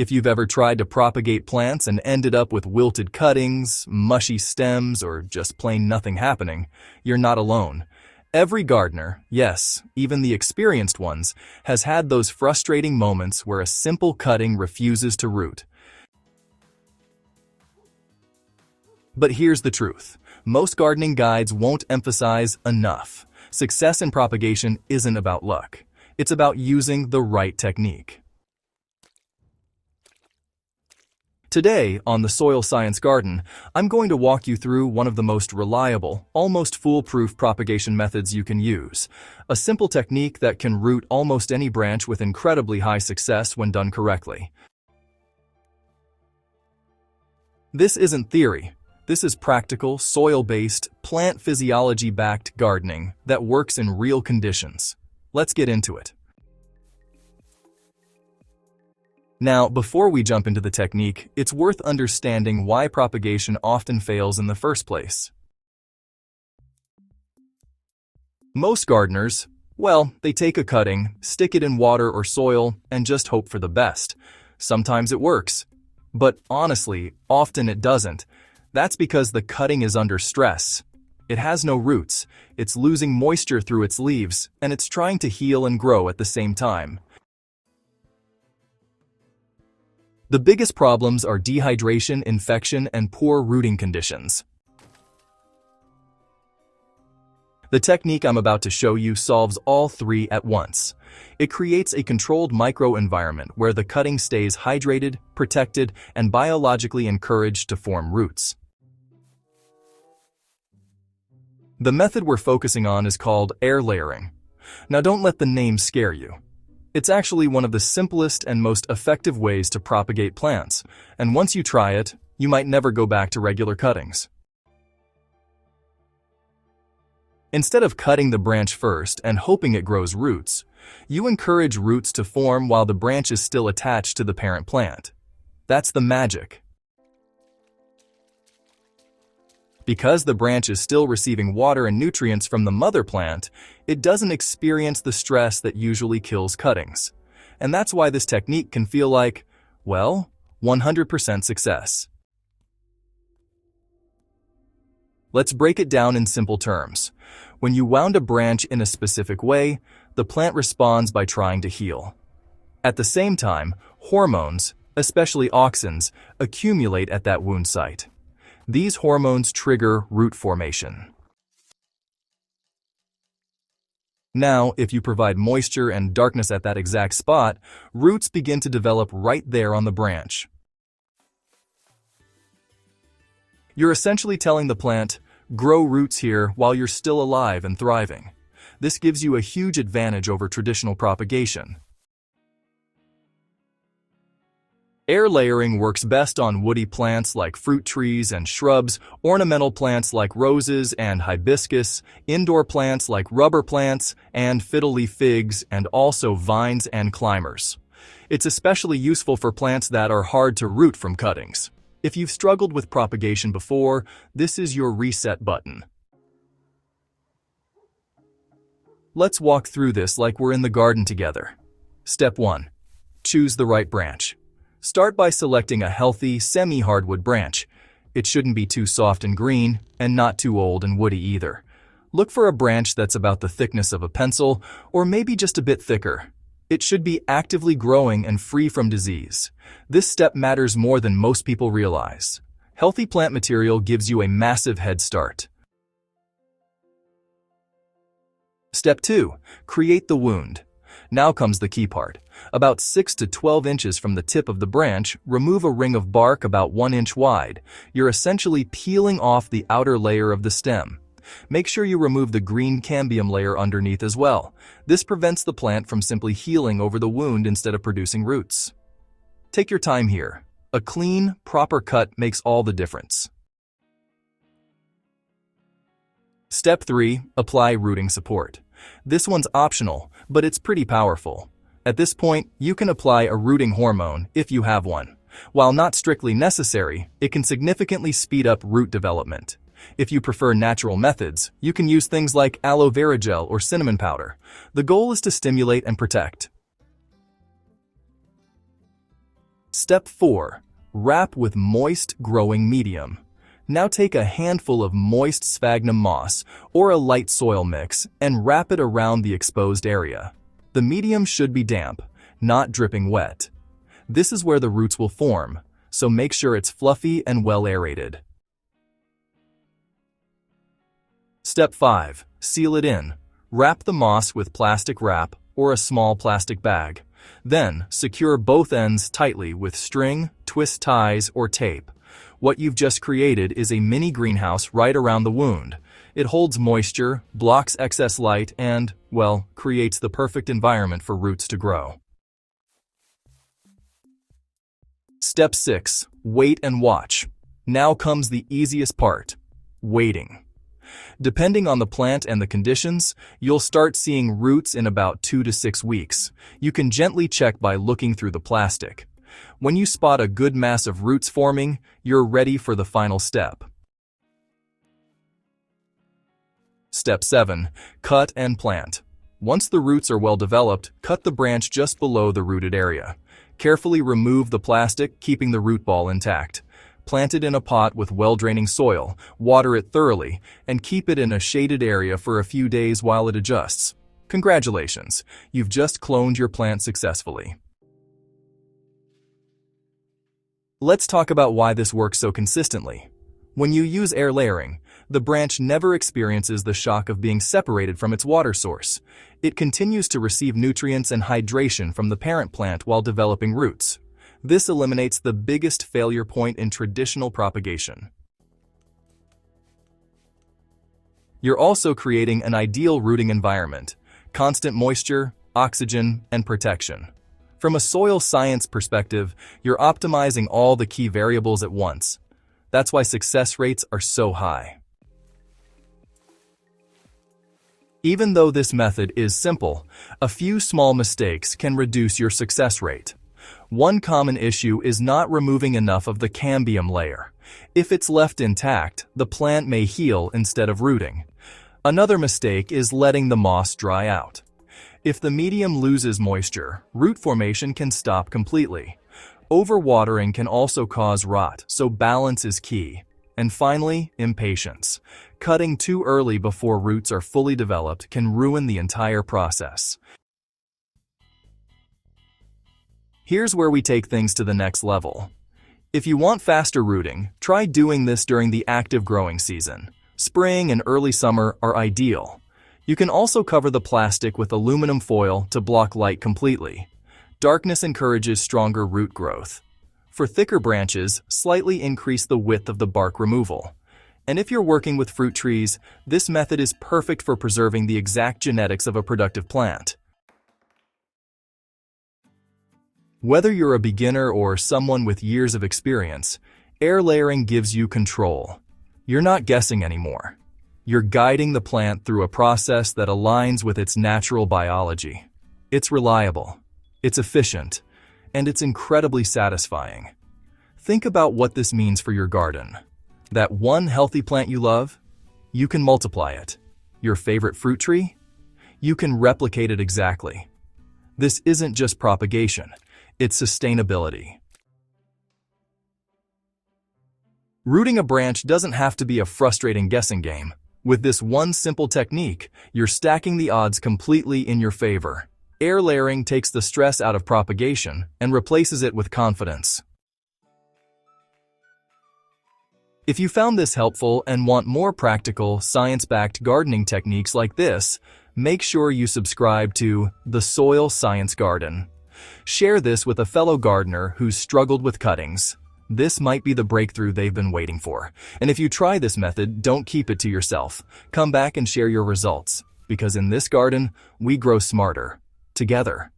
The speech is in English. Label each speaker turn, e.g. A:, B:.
A: If you've ever tried to propagate plants and ended up with wilted cuttings, mushy stems, or just plain nothing happening, you're not alone. Every gardener, yes, even the experienced ones, has had those frustrating moments where a simple cutting refuses to root. But here's the truth. Most gardening guides won't emphasize enough. Success in propagation isn't about luck. It's about using the right technique. Today, on the Soil Science Garden, I'm going to walk you through one of the most reliable, almost foolproof propagation methods you can use. A simple technique that can root almost any branch with incredibly high success when done correctly. This isn't theory. This is practical, soil-based, plant physiology-backed gardening that works in real conditions. Let's get into it. Now, before we jump into the technique, it's worth understanding why propagation often fails in the first place. Most gardeners, well, they take a cutting, stick it in water or soil, and just hope for the best. Sometimes it works, but honestly, often it doesn't. That's because the cutting is under stress. It has no roots, it's losing moisture through its leaves, and it's trying to heal and grow at the same time. The biggest problems are dehydration, infection, and poor rooting conditions. The technique I'm about to show you solves all three at once. It creates a controlled microenvironment where the cutting stays hydrated, protected, and biologically encouraged to form roots. The method we're focusing on is called air layering. Now don't let the name scare you. It's actually one of the simplest and most effective ways to propagate plants, and once you try it, you might never go back to regular cuttings. Instead of cutting the branch first and hoping it grows roots, you encourage roots to form while the branch is still attached to the parent plant. That's the magic. Because the branch is still receiving water and nutrients from the mother plant, it doesn't experience the stress that usually kills cuttings. And that's why this technique can feel like, well, 100% success. Let's break it down in simple terms. When you wound a branch in a specific way, the plant responds by trying to heal. At the same time, hormones, especially auxins, accumulate at that wound site. These hormones trigger root formation. Now, if you provide moisture and darkness at that exact spot, roots begin to develop right there on the branch. You're essentially telling the plant, grow roots here while you're still alive and thriving. This gives you a huge advantage over traditional propagation. Air layering works best on woody plants like fruit trees and shrubs, ornamental plants like roses and hibiscus, indoor plants like rubber plants and fiddle-leaf figs, and also vines and climbers. It's especially useful for plants that are hard to root from cuttings. If you've struggled with propagation before, this is your reset button. Let's walk through this like we're in the garden together. Step 1. Choose the right branch. Start by selecting a healthy, semi-hardwood branch. It shouldn't be too soft and green, and not too old and woody either. Look for a branch that's about the thickness of a pencil, or maybe just a bit thicker. It should be actively growing and free from disease. This step matters more than most people realize. Healthy plant material gives you a massive head start. Step 2. Create the wound. Now comes the key part. About 6 to 12 inches from the tip of the branch, remove a ring of bark about 1 inch wide. You're essentially peeling off the outer layer of the stem. Make sure you remove the green cambium layer underneath as well. This prevents the plant from simply healing over the wound instead of producing roots. Take your time here. A clean, proper cut makes all the difference. Step 3. Apply rooting support. This one's optional, but it's pretty powerful. At this point, you can apply a rooting hormone if you have one. While not strictly necessary, it can significantly speed up root development. If you prefer natural methods, you can use things like aloe vera gel or cinnamon powder. The goal is to stimulate and protect. Step 4. Wrap with moist growing medium. Now take a handful of moist sphagnum moss or a light soil mix and wrap it around the exposed area. The medium should be damp, not dripping wet. This is where the roots will form, so make sure it's fluffy and well aerated. Step 5. Seal it in. Wrap the moss with plastic wrap or a small plastic bag. Then, secure both ends tightly with string, twist ties, or tape. What you've just created is a mini greenhouse right around the wound. It holds moisture, blocks excess light, and, well, creates the perfect environment for roots to grow. Step 6. Wait and watch. Now comes the easiest part: waiting. Depending on the plant and the conditions, you'll start seeing roots in about 2 to 6 weeks. You can gently check by looking through the plastic. When you spot a good mass of roots forming, you're ready for the final step. Step 7. Cut and plant. Once the roots are well developed, cut the branch just below the rooted area. Carefully remove the plastic, keeping the root ball intact. Plant it in a pot with well-draining soil, water it thoroughly, and keep it in a shaded area for a few days while it adjusts. Congratulations, you've just cloned your plant successfully. Let's talk about why this works so consistently. When you use air layering, the branch never experiences the shock of being separated from its water source. It continues to receive nutrients and hydration from the parent plant while developing roots. This eliminates the biggest failure point in traditional propagation. You're also creating an ideal rooting environment: constant moisture, oxygen, and protection. From a soil science perspective, you're optimizing all the key variables at once. That's why success rates are so high. Even though this method is simple, a few small mistakes can reduce your success rate. One common issue is not removing enough of the cambium layer. If it's left intact, the plant may heal instead of rooting. Another mistake is letting the moss dry out. If the medium loses moisture, root formation can stop completely. Overwatering can also cause rot, so balance is key. And finally, impatience. Cutting too early before roots are fully developed can ruin the entire process. Here's where we take things to the next level. If you want faster rooting, try doing this during the active growing season. Spring and early summer are ideal. You can also cover the plastic with aluminum foil to block light completely. Darkness encourages stronger root growth. For thicker branches, slightly increase the width of the bark removal. And if you're working with fruit trees, this method is perfect for preserving the exact genetics of a productive plant. Whether you're a beginner or someone with years of experience, air layering gives you control. You're not guessing anymore. You're guiding the plant through a process that aligns with its natural biology. It's reliable, it's efficient, and it's incredibly satisfying. Think about what this means for your garden. That one healthy plant you love, you can multiply it. Your favorite fruit tree, you can replicate it exactly. This isn't just propagation. It's sustainability. Rooting a branch doesn't have to be a frustrating guessing game. With this one simple technique, you're stacking the odds completely in your favor. Air layering takes the stress out of propagation and replaces it with confidence. If you found this helpful and want more practical, science-backed gardening techniques like this, make sure you subscribe to The Soil Science Garden. Share this with a fellow gardener who's struggled with cuttings. This might be the breakthrough they've been waiting for. And if you try this method, don't keep it to yourself. Come back and share your results, because in this garden, we grow smarter, together.